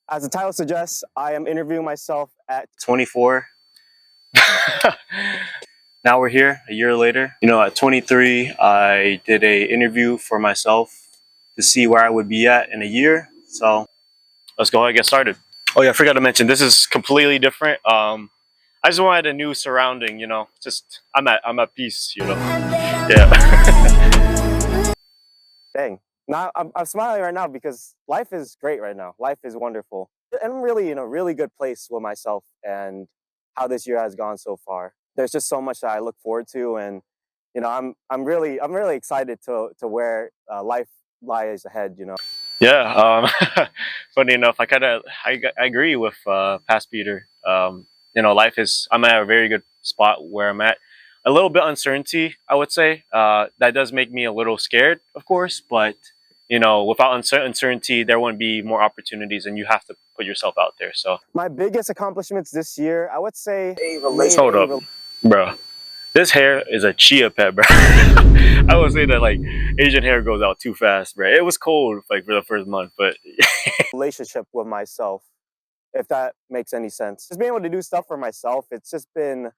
As the title suggests, I am interviewing myself at 24. Now we're here a year later. At 23, I did a interview for myself to see where I would be at in a year. So let's go ahead and get started. Oh yeah, I forgot to mention this is completely different. I just wanted a new surrounding. Just I'm at peace. Yeah. dang. Now I'm smiling right now because life is great right now. Life is wonderful. And I'm really in a really good place with myself and how this year has gone so far. There's just so much that I look forward to, and I'm really excited to where life lies ahead. Yeah. Funny enough, I agree with past Peter. Life is I'm at a very good spot where I'm at. A little bit uncertainty, I would say. That does make me a little scared, of course. But without uncertainty, there wouldn't be more opportunities, and you have to put yourself out there. So My biggest accomplishments this year, I would say, hold up, bro. This hair is a chia pet, bro. I would say that like Asian hair goes out too fast, bro. It was cold like for the first month, but relationship with myself, if that makes any sense. Just being able to do stuff for myself, it's just been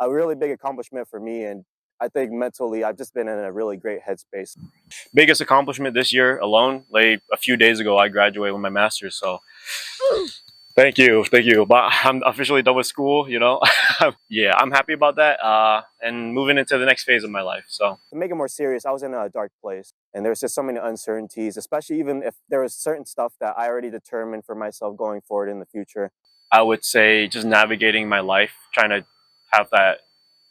a really big accomplishment for me. And I think mentally, I've just been in a really great headspace. biggest accomplishment this year alone. Like a few days ago, I graduated with my master's. So thank you. But I'm officially done with school. Yeah, I'm happy about that. And moving into the next phase of my life. So To make it more serious, I was in a dark place, and there's just so many uncertainties, especially even if there was certain stuff that I already determined for myself going forward in the future. I would say just navigating my life, trying to have that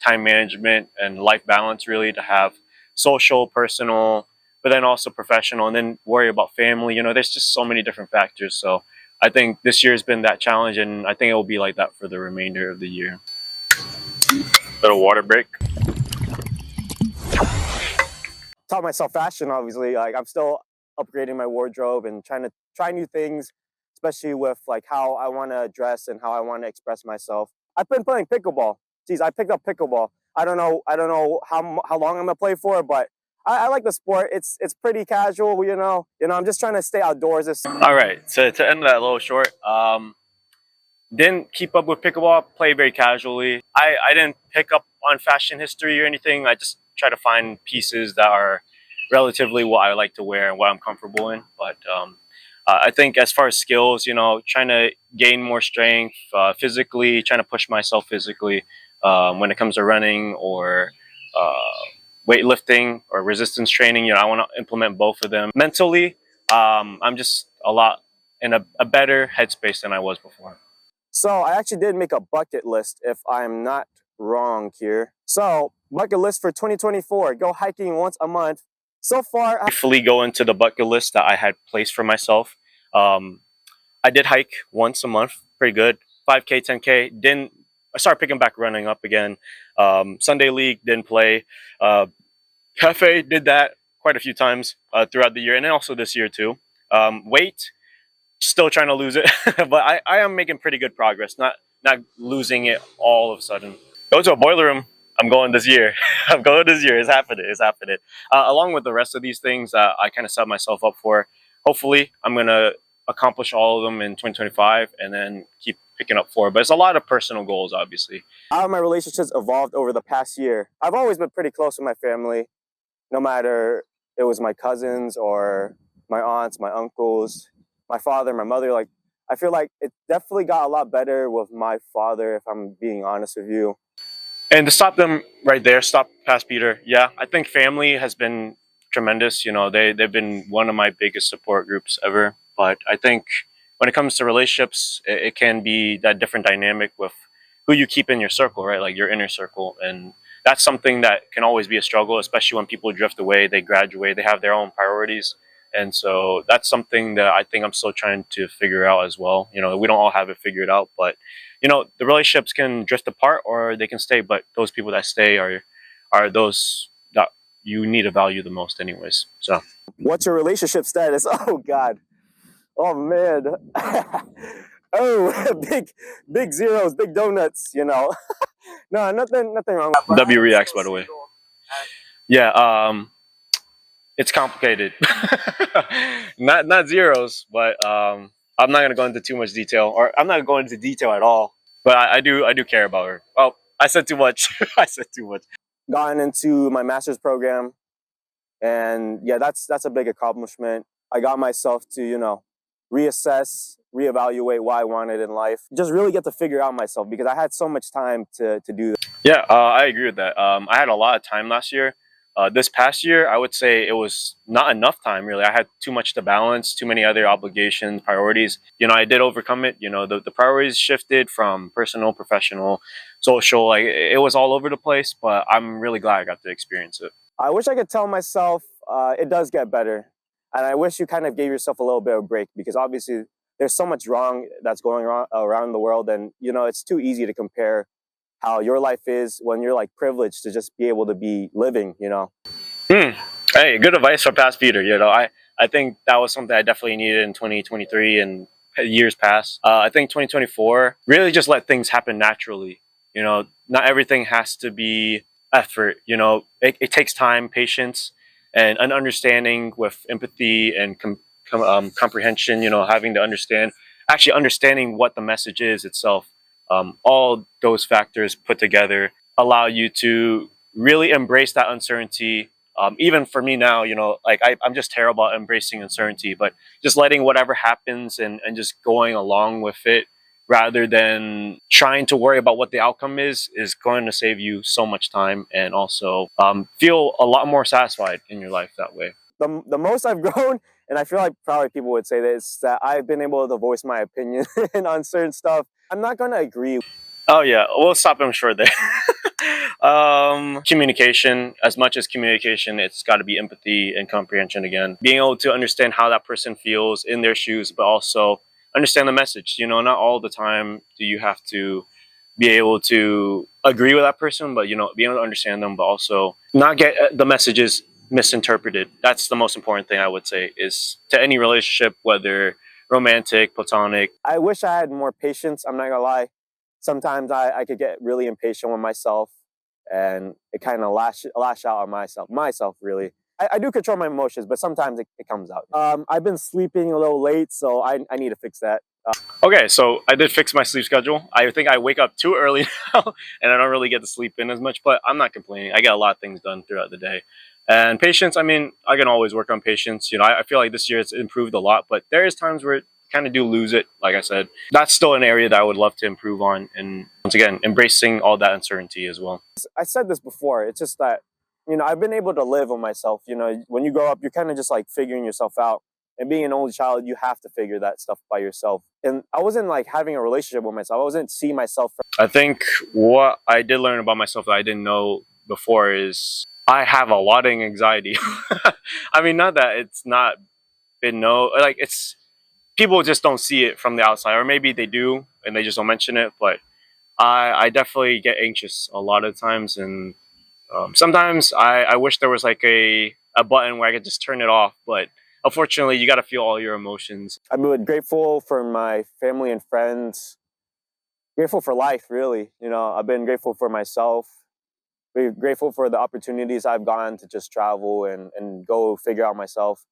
time management and life balance, really, to have social, personal, but then also professional, and then worry about family. There's just so many different factors. So I think this year has been that challenge, and I think it will be like that for the remainder of the year. Little water break. Taught myself fashion, obviously. Like, I'm still upgrading my wardrobe and trying to try new things, especially with like how I want to dress and how I want to express myself. I've been playing pickleball. Geez, I picked up pickleball. I don't know how long I'm gonna play for, but I like the sport. It's pretty casual. I'm just trying to stay outdoors. All right. So to end that little short, didn't keep up with pickleball. Play very casually. I didn't pick up on fashion history or anything. I just try to find pieces that are relatively what I like to wear and what I'm comfortable in. But I think as far as skills, trying to gain more strength physically, trying to push myself physically when it comes to running or weightlifting or resistance training. I want to implement both of them. Mentally, I'm just a lot in a better headspace than I was before. So I actually did make a bucket list, if I'm not wrong here. So bucket list for 2024: go hiking once a month. So far, Briefly go into the bucket list that I had placed for myself. Um, I did hike once a month, pretty good. 5K, 10K. Didn't I started picking back running up again. Sunday league didn't play. Cafe did that quite a few times throughout the year, and then also this year too. Weight, still trying to lose it, but I am making pretty good progress. Not losing it all of a sudden. Go to a boiler room. I'm going this year. I'm going this year. It's happening. It's happening. Along with the rest of these things, I kind of set myself up for. Hopefully, I'm gonna accomplish all of them in 2025, and then keep picking up for. But it's a lot of personal goals, obviously. how my relationships evolved over the past year. I've always been pretty close with my family, no matter it was my cousins or my aunts, my uncles, my father, my mother. Like, I feel like it definitely got a lot better with my father, if I'm being honest with you. And to stop them right there, stop past Peter. Yeah, I think family has been tremendous. They've been one of my biggest support groups ever. But I think when it comes to relationships, it can be that different dynamic with who you keep in your circle, right? Like your inner circle, and that's something that can always be a struggle, especially when people drift away, they graduate, they have their own priorities. And so that's something that I think I'm still trying to figure out as well. We don't all have it figured out, but the relationships can drift apart or they can stay, but those people that stay are those that you need to value the most anyways. So What's your relationship status? Oh God. Oh man. Oh, big zeros, big donuts. No, nothing wrong. W reacts, by the way. Yeah, it's complicated. Not zeros, but I'm not going to go into too much detail, or I'm not going into detail at all. But I do care about her. Oh, I said too much. I said too much. Gotten into my master's program, and yeah, that's a big accomplishment. I got myself to, reassess, reevaluate what I wanted in life. Just really get to figure out myself because I had so much time to do that. Yeah, I agree with that. I had a lot of time last year. This past year, I would say it was not enough time, really. I had too much to balance, too many other obligations, priorities. I did overcome it. The priorities shifted from personal, professional, social. Like, it was all over the place, but I'm really glad I got to experience it. I wish I could tell myself it does get better. And I wish you kind of gave yourself a little bit of a break because obviously there's so much wrong that's going on around the world. And, it's too easy to compare how your life is when you're like privileged to just be able to be living. Hmm. Hey, good advice from past Peter. I think that was something I definitely needed in 2023 and years past. I think 2024 really just let things happen naturally. Not everything has to be effort. It takes time, patience, and an understanding with empathy and comprehension. Having to actually understanding what the message is itself. All those factors put together allow you to really embrace that uncertainty. Even for me now, like I'm just terrible at embracing uncertainty, but just letting whatever happens and just going along with it rather than trying to worry about what the outcome is going to save you so much time and also feel a lot more satisfied in your life that way. The most I've grown, and I feel like probably people would say this, that I've been able to voice my opinion on certain stuff. I'm not going to agree. Oh yeah, we'll stop him short there. Communication, as much as communication, it's got to be empathy and comprehension again. Being able to understand how that person feels in their shoes, but also understand the message. Not all the time do you have to be able to agree with that person, but be able to understand them, but also not get the messages misinterpreted. That's the most important thing I would say is to any relationship, whether romantic, platonic. I wish I had more patience. I'm not going to lie. Sometimes I could get really impatient with myself and it kind of lash out on myself really. I do control my emotions, but sometimes it comes out. I've been sleeping a little late, so I need to fix that. Okay, so I did fix my sleep schedule. I think I wake up too early now, and I don't really get to sleep in as much, but I'm not complaining. I get a lot of things done throughout the day. And patience, I mean, I can always work on patience. I feel like this year it's improved a lot, but there is times where it kind of do lose it, like I said. That's still an area that I would love to improve on. And once again, embracing all that uncertainty as well. I said this before. It's just that, I've been able to live with myself. When you grow up, you're kind of just like figuring yourself out. And being an only child, you have to figure that stuff by yourself. And I wasn't like having a relationship with myself. I wasn't seeing myself. I think what I did learn about myself that I didn't know before is I have a lot of anxiety. I mean, not that it's not been like it's people just don't see it from the outside, or maybe they do and they just don't mention it. But I definitely get anxious a lot of times, and sometimes I wish there was like a button where I could just turn it off. But unfortunately, you got to feel all your emotions. I've been grateful for my family and friends. Grateful for life, really. I've been grateful for myself. Be grateful for the opportunities I've gotten to just travel and go figure out myself.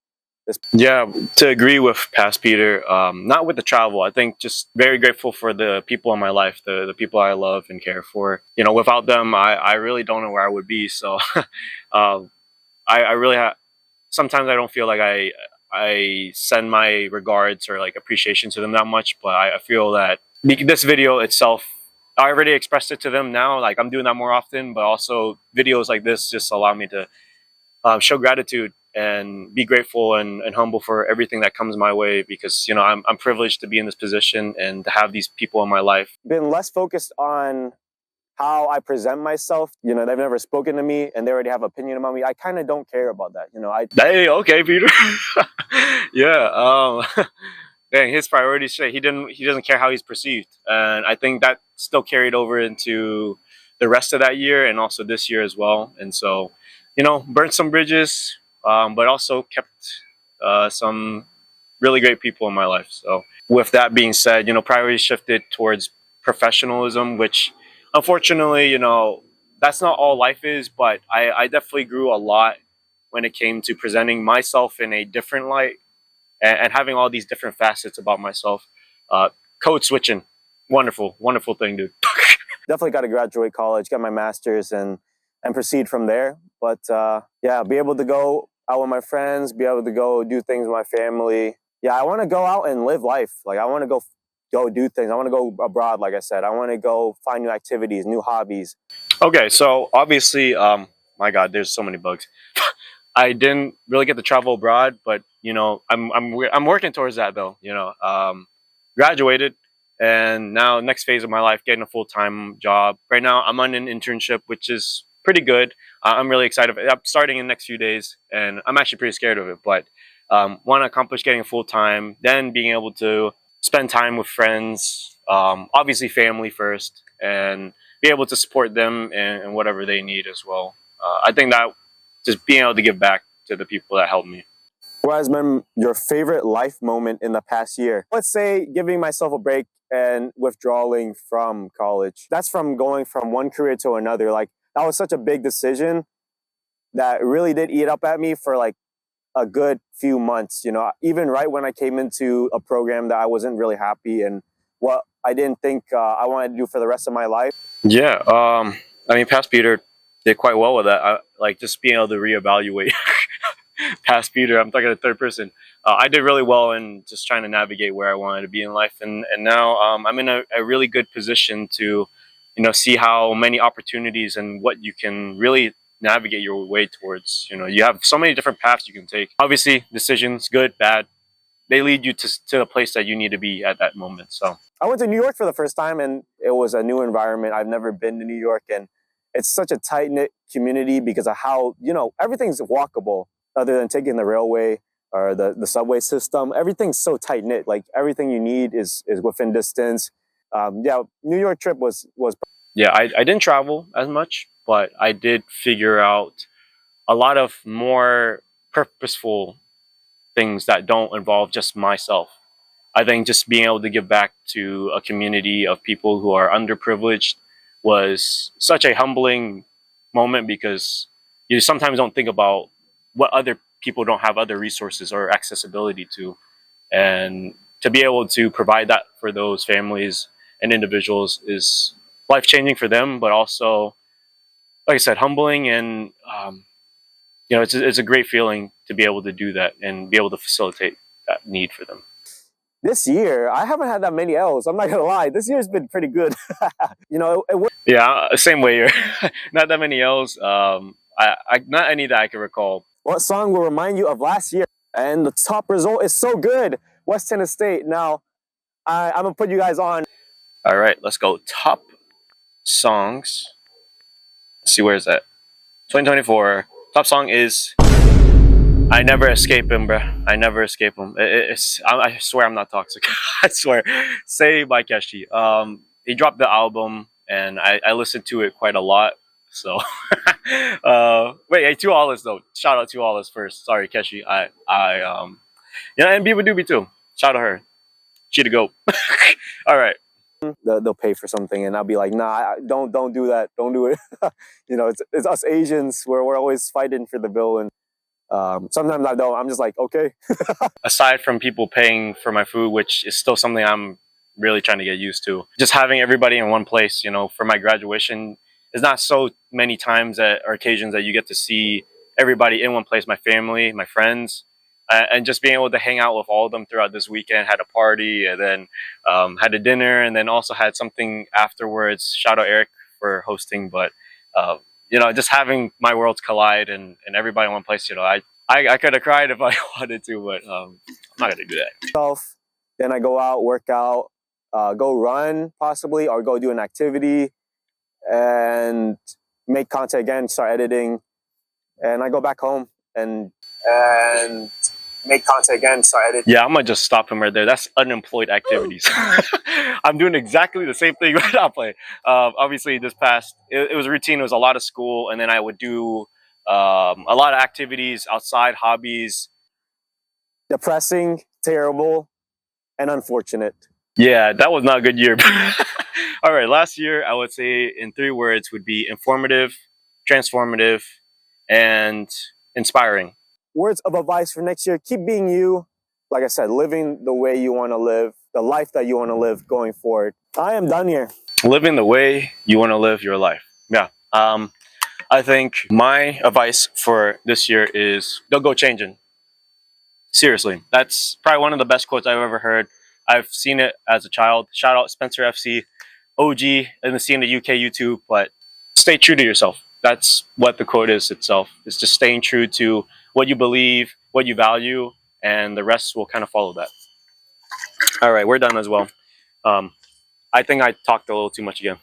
Yeah, to agree with past Peter, not with the travel. I think just very grateful for the people in my life, the people I love and care for. Without them, I really don't know where I would be. So I really sometimes I don't feel like I send my regards or like appreciation to them that much, but I feel that this video itself, I already expressed it to them now. Like I'm doing that more often, but also videos like this just allow me to show gratitude and be grateful and humble for everything that comes my way because I'm privileged to be in this position and to have these people in my life. Been less focused on how I present myself. They've never spoken to me and they already have opinion about me. I kind of don't care about that. Hey, okay, Peter. Yeah. Dang, his priorities say he doesn't care how he's perceived, and I think that still carried over into the rest of that year and also this year as well. And so, burnt some bridges, but also kept some really great people in my life. So, with that being said, priorities shifted towards professionalism, which unfortunately, that's not all life is, but I definitely grew a lot when it came to presenting myself in a different light and having all these different facets about myself. Code switching, wonderful, wonderful thing, dude. Definitely got to graduate college, get my master's, and proceed from there. But yeah, be able to go out with my friends, be able to go do things with my family. Yeah, I want to go out and live life. Like I want to go do things. I want to go abroad. Like I said, I want to go find new activities, new hobbies. Okay, so obviously, my God, there's so many bugs. I didn't really get to travel abroad, but you know, I'm working towards that though. You know, graduated, and now next phase of my life, getting a full-time job. Right now, I'm on an internship, which is pretty good. I'm really excited. I'm starting in the next few days, and I'm actually pretty scared of it, but want to accomplish getting a full-time, then being able to spend time with friends, obviously family first, and be able to support them in whatever they need as well. I think that just being able to give back to the people that helped me. What has been your favorite life moment in the past year? Let's say giving myself a break and withdrawing from college. That's from going from one career to another. Like that was such a big decision that really did eat up at me for like a good few months. You know, even right when I came into a program that I wasn't really happy and what I didn't think I wanted to do for the rest of my life. Yeah, I mean, past Peter did quite well with that. Like just being able to reevaluate past Peter. I'm talking to third person. I did really well in just trying to navigate where I wanted to be in life, and now I'm in a really good position to, you know, see how many opportunities and what you can really navigate your way towards. You know, you have so many different paths you can take. Obviously, decisions, good, bad, they lead you to the place that you need to be at that moment. So I went to New York for the first time and it was a new environment. I've never been to New York and it's such a tight-knit community because of how, you know, everything's walkable other than taking the railway or the subway system. Everything's so tight-knit. Like everything you need is within distance. Yeah, New York trip was. yeah, I didn't travel as much, but I did figure out a lot of more purposeful things that don't involve just myself. I think just being able to give back to a community of people who are underprivileged was such a humbling moment because you sometimes don't think about what other people don't have other resources or accessibility to. And to be able to provide that for those families and individuals is life changing for them, but also, like I said, humbling and you know, it's a great feeling to be able to do that and be able to facilitate that need for them. This year, I haven't had that many L's. I'm not gonna lie. This year's been pretty good. You know, Yeah, same way here. Not that many L's. Not any that I can recall. what song will remind you of last year? And the top result is so good. West Tennessee State. Now, I'm gonna put you guys on. All right, let's go. Top songs. Let's see, where's that? 2024. Top song is I Never Escape Him, bruh. I Never Escape Him. I swear I'm not toxic. I swear. Say by Keshi. He dropped the album, and I listened to it quite a lot. So, wait, hey, two Olives though. Shout out to Olives first. Sorry, Keshi. Yeah, and Biba Doobie too. Shout out her. She the goat. All right. They'll pay for something, and I'll be like, nah, don't do that. Don't do it. You know, it's us Asians where we're always fighting for the bill, and sometimes I don't. I'm just like, okay. Aside from people paying for my food, which is still something I'm really trying to get used to, just having everybody in one place, you know, for my graduation is not so many times or occasions that you get to see everybody in one place, my family, my friends, and just being able to hang out with all of them throughout this weekend. Had a party and then had a dinner and then also had something afterwards. Shout out Eric for hosting, but you know, just having my worlds collide and everybody in one place, you know, I could have cried if I wanted to, but I'm not gonna do that. Then I go out, work out, go run possibly, or go do an activity, and make content again. Start editing, and I go back home and make content again. Start editing. Yeah, I'm gonna just stop him right there. That's unemployed activities. I'm doing exactly the same thing right now. Play. Obviously, this past it was a routine. It was a lot of school, and then I would do a lot of activities outside, hobbies. Depressing, terrible, and unfortunate. Yeah, that was not a good year. All right, last year I would say in 3 words would be informative, transformative, and inspiring. Words of advice for next year: keep being you. like I said, living the way you want to live, the life that you want to live going forward. I am done here. Living the way you want to live your life. Yeah. I think my advice for this year is don't go changing. Seriously, that's probably one of the best quotes I've ever heard. I've seen it as a child. Shout out Spencer FC, OG in the scene of UK YouTube. But stay true to yourself. That's what the quote is itself. It's just staying true to what you believe, what you value, and the rest will kind of follow that. All right, we're done as well. Um, I think I talked a little too much again,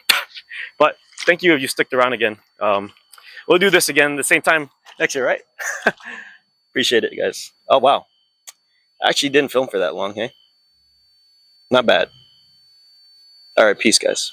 but thank you if you sticked around again. We'll do this again the same time next year, right? Appreciate it, guys. Oh wow, I actually didn't film for that long, hey? Not bad. All right, peace, guys.